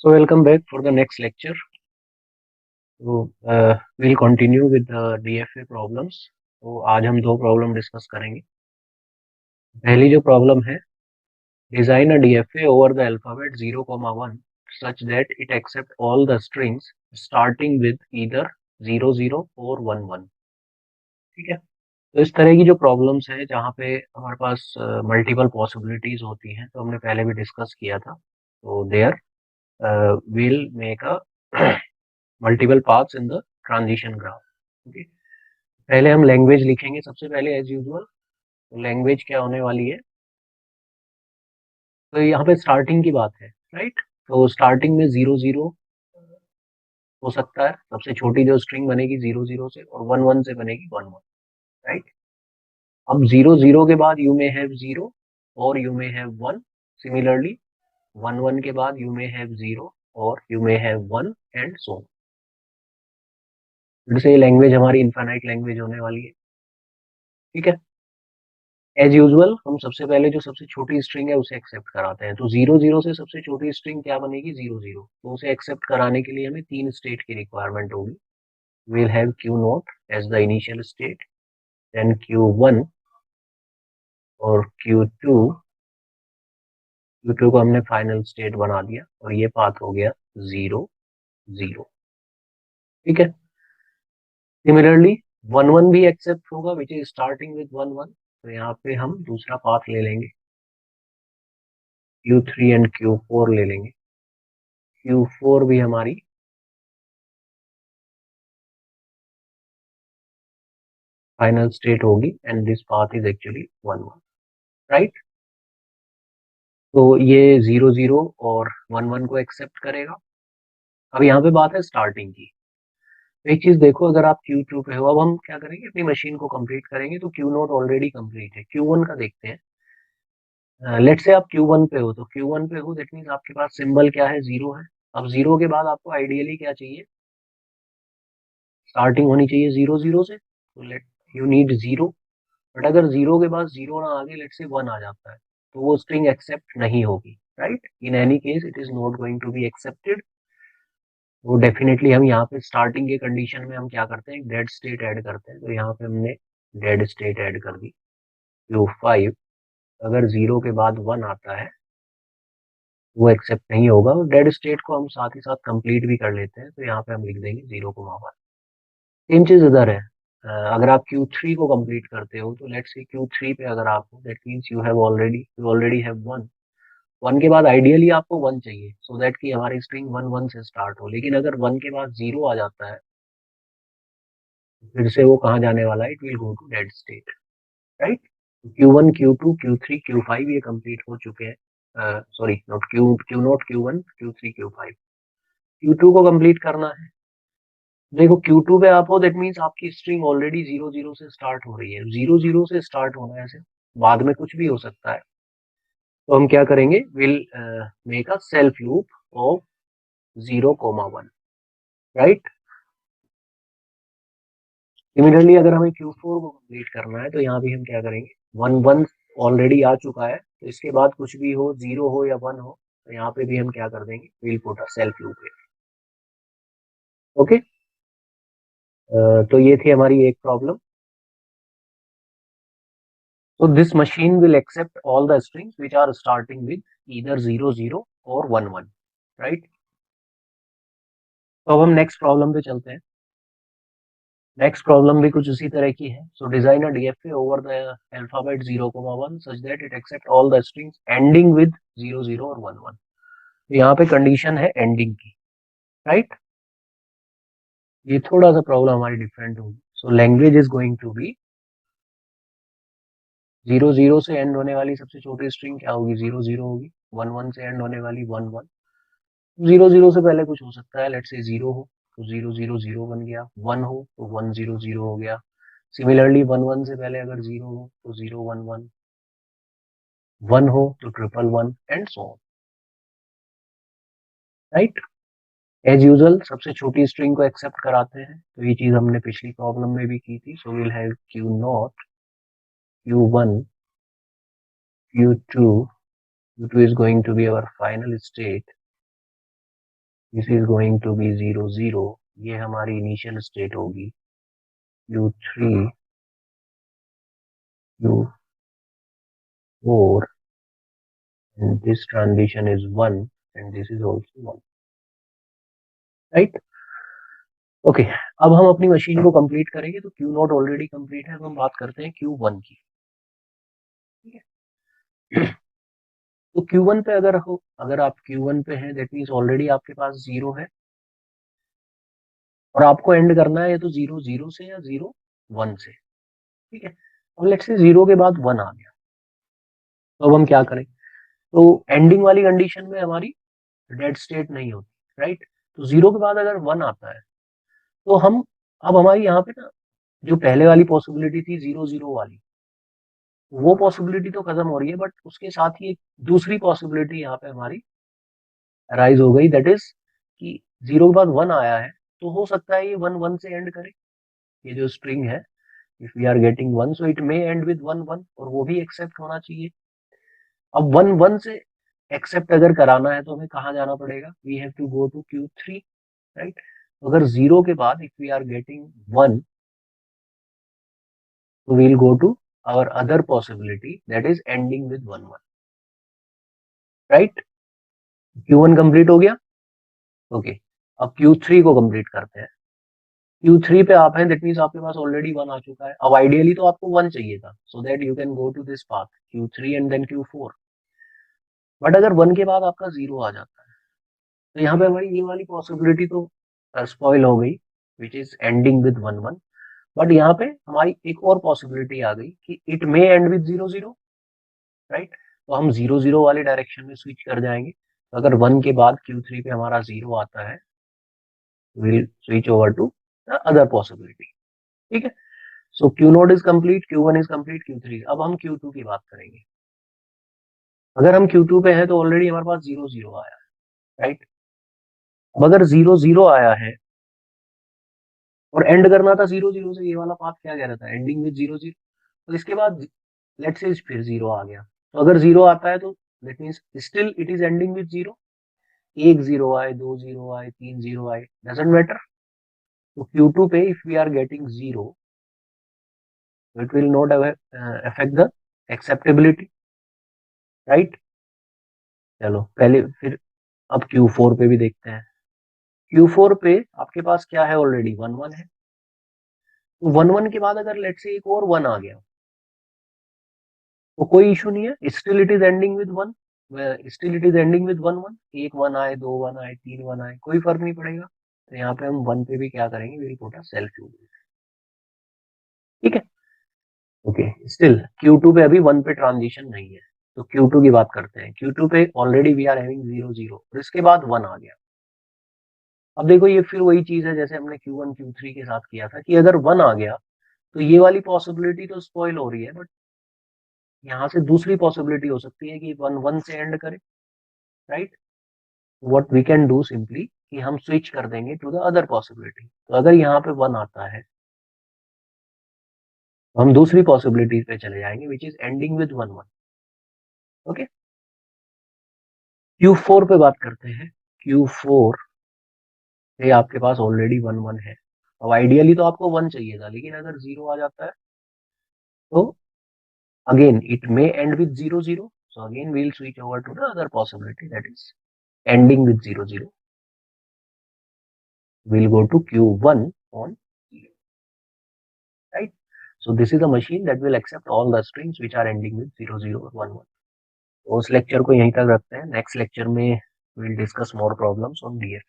So welcome back for the next lecture. We'll continue with the DFA problems. तो आज हम दो problem discuss करेंगे. पहली जो प्रॉब्लम है, design a DFA over the alphabet 0,1 such that it accept all the strings starting with either 00 or 11. ठीक है. तो इस तरह की जो प्रॉब्लम्स है जहाँ पे हमारे पास मल्टीपल पॉसिबिलिटीज होती हैं, तो हमने पहले भी डिस्कस किया था. तो there will make a multiple paths in the transition graph. Okay. पहले हम लैंग्वेज लिखेंगे सबसे पहले एज यूजुअल. तो लैंग्वेज क्या होने वाली है, तो यहाँ पे स्टार्टिंग की बात है, राइट. तो स्टार्टिंग में 00 हो सकता है, सबसे छोटी जो स्ट्रिंग बनेगी 00 से, और 11 से बनेगी 11, राइट. अब 00 के बाद यू मे हैव 0 और यू मे हैव 1. सिमिलरली 11 के बाद यू मे हैव 0 और you may have 1 and so. फिर से ये लैंग्वेज हमारी इनफाइनाइट लैंग्वेज होने वाली है. ठीक है. एज यूजुअल हम सबसे पहले जो सबसे छोटी स्ट्रिंग है उसे एक्सेप्ट कराते हैं. तो 00 से सबसे छोटी स्ट्रिंग क्या बनेगी, 00. तो उसे एक्सेप्ट कराने के लिए हमें तीन स्टेट की रिक्वायरमेंट होगी. we'll have q0 as the initial state, then q1 और q2 को हमने फाइनल स्टेट बना दिया और ये पाथ हो गया 0 0. ठीक है. सिमिलरली 11 भी एक्सेप्ट होगा विच इज स्टार्टिंग विद 11. तो यहाँ पे हम दूसरा पाथ ले लेंगे, q3 एंड q4 ले लेंगे. q4 भी हमारी फाइनल स्टेट होगी and this path is actually 11, right. तो ये 00 और 11 को एक्सेप्ट करेगा. अब यहाँ पे बात है स्टार्टिंग की. एक चीज देखो, अगर आप Q2 पे हो, अब हम क्या करेंगे, अपनी मशीन को कंप्लीट करेंगे. तो Q0 ऑलरेडी कंप्लीट है, Q1 का देखते हैं. लेट्स से आप Q1 पे हो, तो Q1 पे हो दैट मीन्स आपके पास सिंबल क्या है, 0 है. अब 0 के बाद आपको आइडियली क्या चाहिए, स्टार्टिंग होनी चाहिए 00 से. तो लेट यू नीड 0. बट अगर 0 के बाद 0 ना आगे लेट से 1 आ जाता है, तो वो स्ट्रिंग एक्सेप्ट नहीं होगी, right. In any case it is not going to be accepted. वो डेफिनेटली हम यहाँ पे स्टार्टिंग के कंडीशन में हम क्या करते हैं, डेड स्टेट ऐड करते हैं. तो यहाँ पे हमने डेड स्टेट ऐड कर दी, Q5. अगर 0 के बाद 1 आता है वो एक्सेप्ट नहीं होगा. और डेड स्टेट को हम साथ ही साथ कंप्लीट भी कर लेते हैं. तो यहाँ पे हम लिख देंगे 0,1. सेम चीज इधर है. अगर आप Q3 को कंप्लीट करते हो, तो लेट्स से Q3 पे अगर आप हो, that means you already have 1. 1 के बाद आइडियली आपको 1 चाहिए, सो दैट कि हमारी स्ट्रिंग 1 1 से स्टार्ट हो. लेकिन अगर 1 के बाद 0 आ जाता है, फिर से वो कहाँ जाने वाला है, it will go to dead state, right. Q1 Q2 Q3 Q5 ये कंप्लीट हो चुके हैं. Sorry, not Q not Q1 Q3 Q5. Q2 को कंप्लीट करना है. देखो Q2 पे आप हो, दैट मीन्स आपकी स्ट्रिंग ऑलरेडी 00 से स्टार्ट हो रही है. 00 से स्टार्ट होना है, ऐसे बाद में कुछ भी हो सकता है. तो हम क्या करेंगे, will make a self loop of 0,1, right. Similarly अगर हमें Q4 को कंप्लीट करना है, तो यहाँ भी हम क्या करेंगे, 1 1 ऑलरेडी आ चुका है, तो इसके बाद कुछ भी हो, 0 हो या 1 हो, तो यहाँ पे भी हम क्या कर देंगे, will put a self loop. Okay. तो ये थी हमारी एक problem. So this machine will accept all the strings which are starting with either 00 or 11, right? तो अब हम नेक्स्ट प्रॉब्लम पे चलते हैं. नेक्स्ट प्रॉब्लम भी कुछ उसी तरह की है. So design a DFA over the alphabet 0,1 such that it accept all the strings ending with 00 और 11. तो यहाँ पे कंडीशन है एंडिंग की, राइट. ये थोड़ा सा प्रॉब्लम हमारी डिफरेंट होगी. So language is going to be 00 से एंड होने वाली सबसे छोटी स्ट्रिंग क्या होगी, 00 होगी. 11 से एंड होने वाली 11. 00 से पहले कुछ हो सकता है, लेट्स से 0 हो तो 000 बन गया. 1 हो तो 100 हो गया. सिमिलरली 11 से पहले अगर 0 हो तो 011. 1 हो तो 111 and so on, right. As usual सबसे छोटी स्ट्रिंग को एक्सेप्ट कराते हैं. तो ये चीज हमने पिछली प्रॉब्लम में भी की थी. So will have Q0 Q1 Q2. Q2 is going to be our final state, this is going to be 0 0, ये हमारी इनिशियल स्टेट होगी Q3 Q4 and this transition is 1 and this is also 1, right? Okay अब हम अपनी machine को complete करेंगे, तो Q not already complete है, अब हम बात करते हैं Q1 की, ठीक है? तो Q1 पे अगर आप Q1 पे हैं, दैट मीन्स ऑलरेडी आपके पास 0 है और आपको एंड करना है या तो 0 0 से या 0 1 से, ठीक है? अब लेट्स से 0 के बाद 1 आ गया, तो अब हम क्या करें? तो एंडिंग वाली कंडीशन में हमारी डेड स्टेट नहीं होती, राइट? तो 0 के बाद अगर 1 आता है तो हम अब हमारी यहाँ पे ना जो पहले वाली पॉसिबिलिटी थी 0 0 वाली, वो पॉसिबिलिटी तो खत्म हो रही है, बट उसके साथ ही एक दूसरी पॉसिबिलिटी यहाँ पे हमारी राइज हो गई, दैट इज कि 0 के बाद 1 आया है, तो हो सकता है ये 1 1 से एंड करे, ये जो स्ट्रिंग है, if we are getting 1 so it may end with 1 1, और वो भी एक्सेप्ट होना चाहिए। अब 1 1 से एक्सेप्ट अगर कराना है तो हमें कहाँ जाना पड़ेगा? We have to go to Q3, right? अगर 0 के बाद इफ वी आर गेटिंग 1, तो we'll go to our other possibility that is ending with 1 1, right? Q1 complete हो गया, ओके। अब Q3 को कंप्लीट करते हैं। Q3 पे आप हैं, दैट मीन्स आपके पास ऑलरेडी 1 आ चुका है। अब आइडियली तो आपको 1 चाहिए था, so that you can go to this path Q3 and then Q4, but अगर 1 के बाद आपका 0 आ जाता है, तो यहाँ पे हमारी ये वाली पॉसिबिलिटी तो स्पॉइल हो गई, which is ending with 1 1, but यहाँ पे हमारी एक और पॉसिबिलिटी आ गई कि it may end with 0 0, right? तो हम 0 0 वाले डायरेक्शन में स्विच कर जाएंगे। तो अगर 1 के बाद Q3 पे हमारा 0 आता है, we'll switch over to the other possibility, ठीक है? So Q node is complete, Q1 is complete, Q3, अब हम Q2 की बात करेंगे। अगर हम Q2 पे हैं तो ऑलरेडी हमारे पास 0 0 आया है, राइट? अब अगर 0 0 आया है और एंड करना था 0 0 से, ये वाला पाथ क्या कह रहा था? एंडिंग विद 0 0, तो इसके बाद लेट्स से फिर 0 आ गया, तो अगर 0 आता है तो that means still it is ending with 0, एक 0 आए, 2 0 आए, 3 0 आए, डजंट मैटर। तो Q2 पे if we are getting 0, it will not affect the acceptability, right? चलो पहले फिर अब Q4 पे भी देखते हैं। Q4 पे आपके पास क्या है? ऑलरेडी 1 1 है, तो 1 1 के बाद अगर लेट से एक और 1 आ गया तो कोई इशू नहीं है, still it is ending with 1, still it is ending with 1 1, एक 1 आए, 2 1 आए, 3 1 आए, कोई फर्क नहीं पड़ेगा। तो यहाँ पे हम 1 पे भी क्या करेंगे? Will put a self use, ठीक है? ओके, स्टिल Q2 पे अभी 1 पे ट्रांजिशन नहीं है, तो Q2 की बात करते हैं। Q2 पे ऑलरेडी वी आर हैविंग 0 0 और इसके बाद 1 आ गया। अब देखो ये फिर वही चीज है जैसे हमने Q1 Q3 के साथ किया था कि अगर 1 आ गया तो ये वाली पॉसिबिलिटी तो स्पॉइल हो रही है, बट यहाँ से दूसरी पॉसिबिलिटी हो सकती है कि 1 1 से एंड करे, right? What we can do simply कि हम स्विच कर देंगे टू द अदर पॉसिबिलिटी। तो अगर यहाँ पे 1 आता है तो हम दूसरी पॉसिबिलिटी पे चले जाएंगे which is ending with 1 1, okay? Q4 पे बात करते हैं। Q4 पे आपके पास ऑलरेडी 1 1 है, अब आइडियली तो आपको 1 चाहिए था, लेकिन अगर 0 आ जाता है तो again it may end with 0 0, so again we'll switch over to the other possibility that is ending with 0 0. We'll go to Q1 on 0, right? So this is a machine that will accept all the strings which are ending with 0 0 or 1 1. तो उस lecture को यहीं तक रखते हैं, next lecture में we'll discuss more problems on DF.